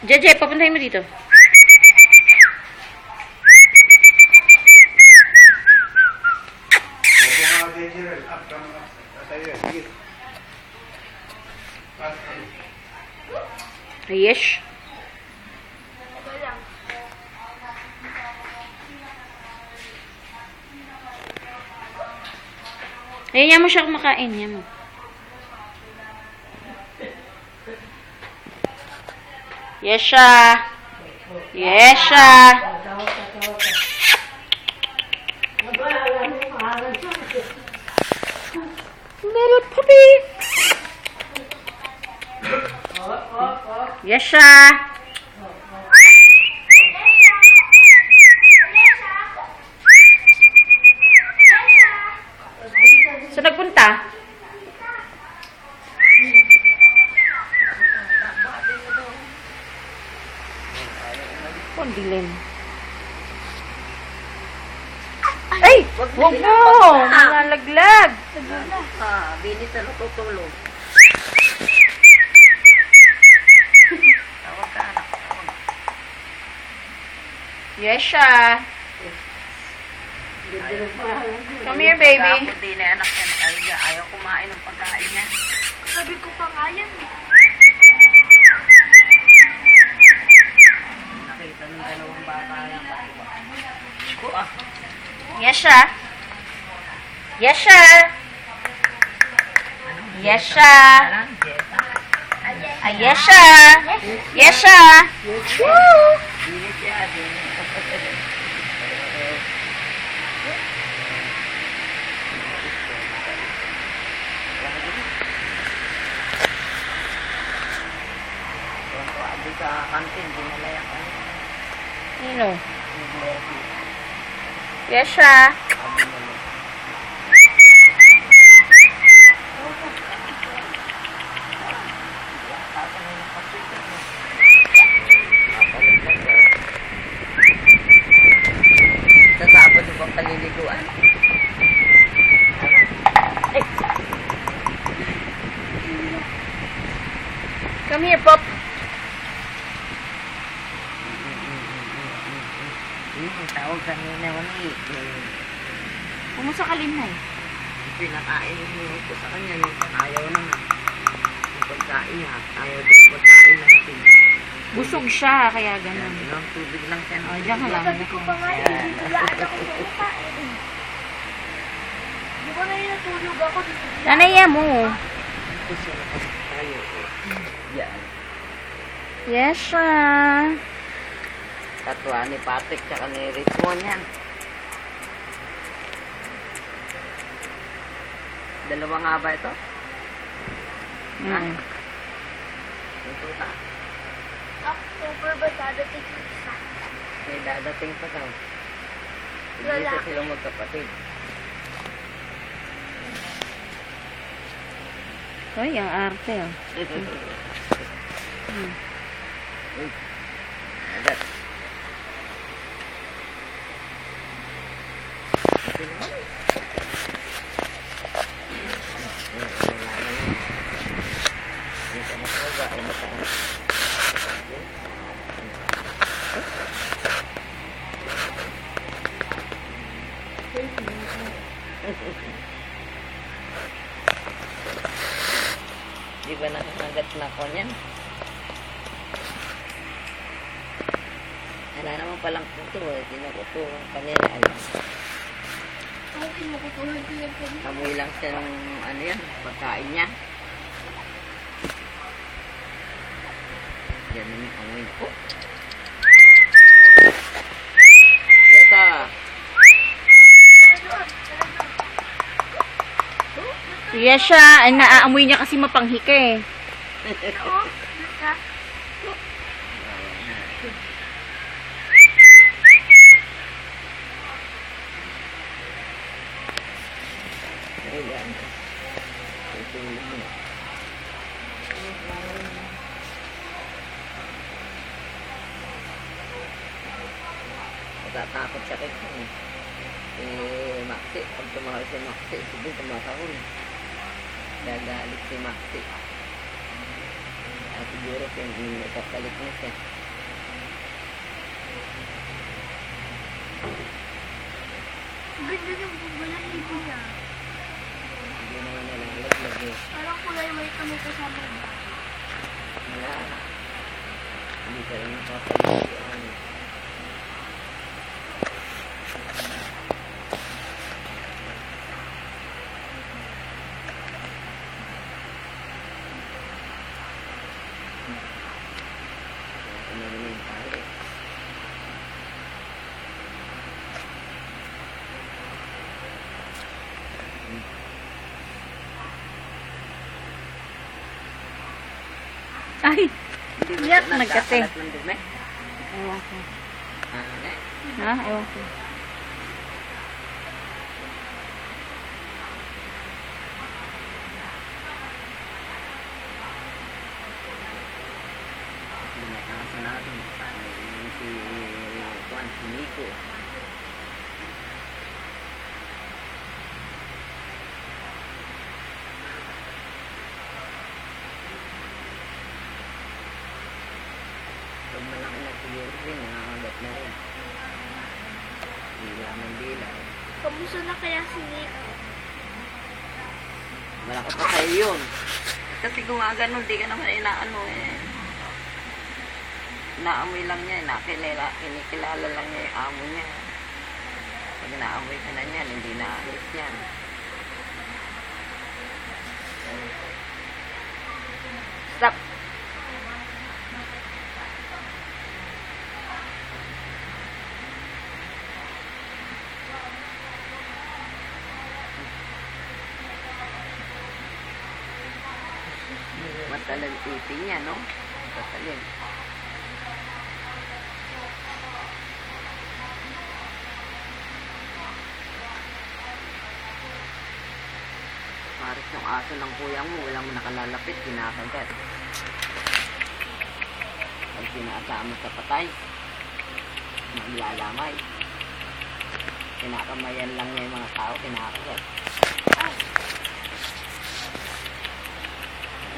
Jeje, papuntahin mo dito. Yes. Ayan, yan mo siya kumakain. Yan mo. Yes, siya. Yes, siya. Little puppy. Yes, siya. So, nagpunta? Dilim. Ay! Wag mo! Malalaglag! Binis na natutulog. Tawag ka, anak. Yes, siya. Come here, baby. Hindi na anak yan. Ayaw kumain ng pagkain niya. Sabi ko pa nga yan. Nakita ng dalawang bata yan. Yes, siya. Yes, siya. Yes, siya. Ah, yes, siya. Yes, siya. Woo! Binis siya. Sa kantin, dinalayan ka niya. Sino? Yes, siya. Tatapos mo bang paliliguan? Come here, Pop. Tawag kanina wani. Kumusta ka rin na eh? Pinakain ko sa kanya. Ayaw naman. Yung pagkain niya. Ayaw din yung pagkain natin. Busog siya, kaya ganun. Ilang tubig lang siya. O, diyan ka lang. Sabi ko pa nga yan. Biglaan ako kumakain. Di ba na yung natulog ako? Nanaya mo. Gusto na kasi tayo. Yan. Yes, siya. Tatwa ni Patrick tsaka ni Richmond yan. Dalawa nga ba ito? Mm. Yung tuta. October ba dadating sa isa? May dadating pa daw. Hindi Wala. sa silang magkapatid. Ay, ang arte. Oh. Uy. Agad. Di ba nakakagat na ako niyan? Wala naman palang puto eh. Dinukuto kanina. Ang kinukutuhan ko yan kanina. Amoy lang siya ng ano yan, pagkain niya. Yan yung amoy ko. Yeta! Yes, siya. Ay, naaamoy niya kasi mapanghika eh. Oo. Nasa? Ayan. Tutulog mo. Natatakot siya kay Maxi. Pag tumawag si Maxi, sige tumatahol. Gagalit si Maxi. siguro nagpapalit mo siya. Ganda yung balahibo niya. Hindi naman nalalaglag eh. Parang kulay white na may kasama ba? Wala. Hindi ka rin nakapalit. Ano rin yung pare. Ay, Hindi ba Yak, siya nagkate. nagkakalat ng dumi? ewan ko. Ano? Ha? Ewan ko. Binatasa natin. Yung si Juan, si Nico. Pag malaki na siguro rin, nangangagat na rin. Dila ng dila. Kamusta na kaya si Nick? Malaki pa sa'yo yun. Kasi kung nga ganun, di ka naman inaano eh. Naamoy lang niya, kinikilala lang niya yung amo niya. Pag naamoy ka na niyan, hindi naalis yan. Stop! Matalag titi niya, no? Matalim. Paris yung aso ng kuya mo, walang nakalalapit, kinakagat. Pag sinasama sa patay, maglalamay. Kinakamayan lang niya yung mga tao, kinakagat.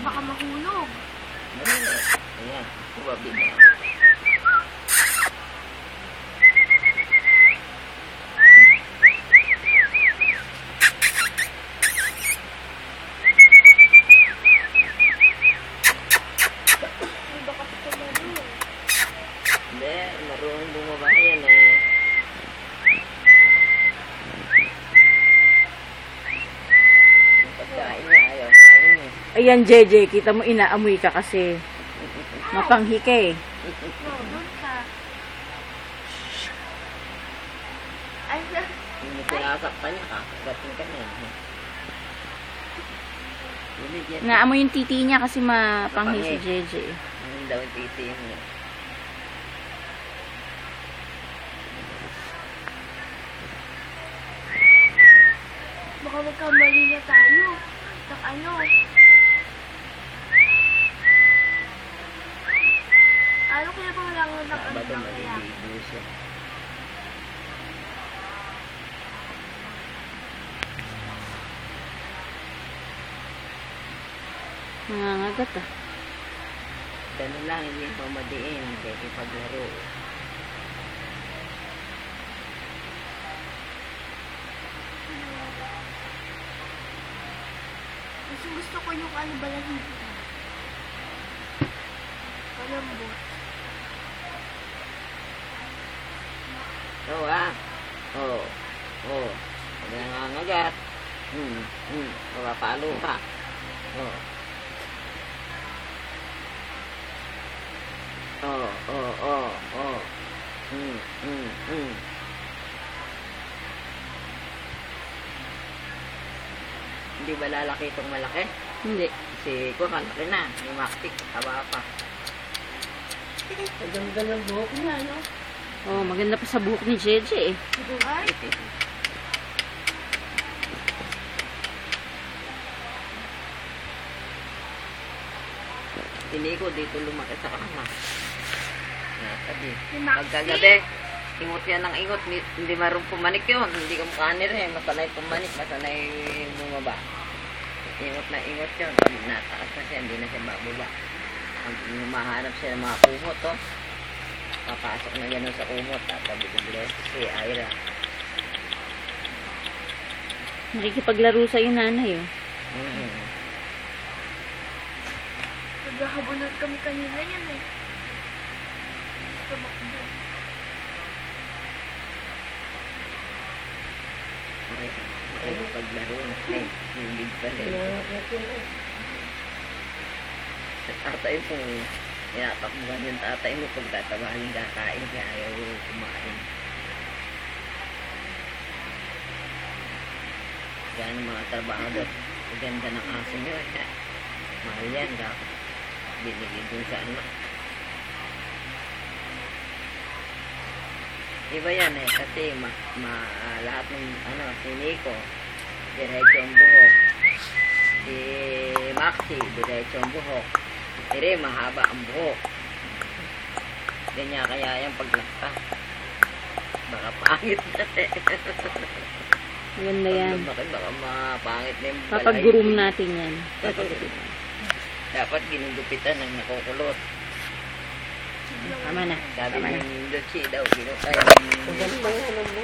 Baka mahulog. Ayan, kuwabi na. Hindi ba kasi tumulong? Hindi, marunong bumaba yan eh. Yung pagkain niya, ayaw kain niya. Ayan, JJ, kita mo inaamoy ka kasi mapanghi ka eh. No, doon ka. Ay, Yung sinasaktan niya, kakagatin ka na. Binigyan. Naamoy yung titi niya kasi mapanghi si JJ. Ano daw yung titi niya? baka magkamali na tayo. Ng ano? Ano kaya bang langon ng ano Bago ng kaya? maliligo siya. Nangangagat ah. Ganun lang, hindi pamadiin. Pwede paglaro. Gusto ko yung ano balahibo. Malambot. Oo ah. Oo. Oo. Pag nangangagat. Mapapalo ka. Oo. Oo. Hindi ba lalaki itong malaki? Hindi. Si ko malaki na. Yung maktik, taba pa. Ganda ng buhok niya, no? Oh, maganda pa sa buhok ni JJ eh. Ay, Hindi ko dito lumaki sa kama. Nasabi. Yung Maxi? Pagkagabi, ingot yan ng ingot. Hindi marunong pumanik yun. Hindi ka mukhanir eh. Masanay pumanik. Masanay bumaba. Ingot na ingot yun. Pag nataas na siya, hindi na siya bababa. Pag mahanap siya ng mga kumot, oh. Papasok na yan sa kumot. Tatabi-tabi si Ira. Nakikipaglaro sa yung nanay, oh. Naghahabunod kami kanina yan eh. Tumakbo. Ay, paglaro na. Ay, hindi pa rin. Sa tatay mo, tinatakbuhan yung tatay mo pag tatabahin kakain kaya ayaw kumain. Yan ang mga trabahador. Ganda ng aso nyo. Mahal yan. Dapat binigay dun sa anak. Iba yan eh. Kasi lahat ng si Nico, diretso ang buhok. Si Maxi, diretso ang buhok. Si Ray, mahaba ang buhok. Ganyan kaya yan paglakta. Baka pangit na eh. Ganda yan. Baka mapangit na yung balay. Papag-groom natin yan. Dapat ginugupitan ng nakukulot. Tama na. Sabi Tama na. ng Lucy daw, ginukay.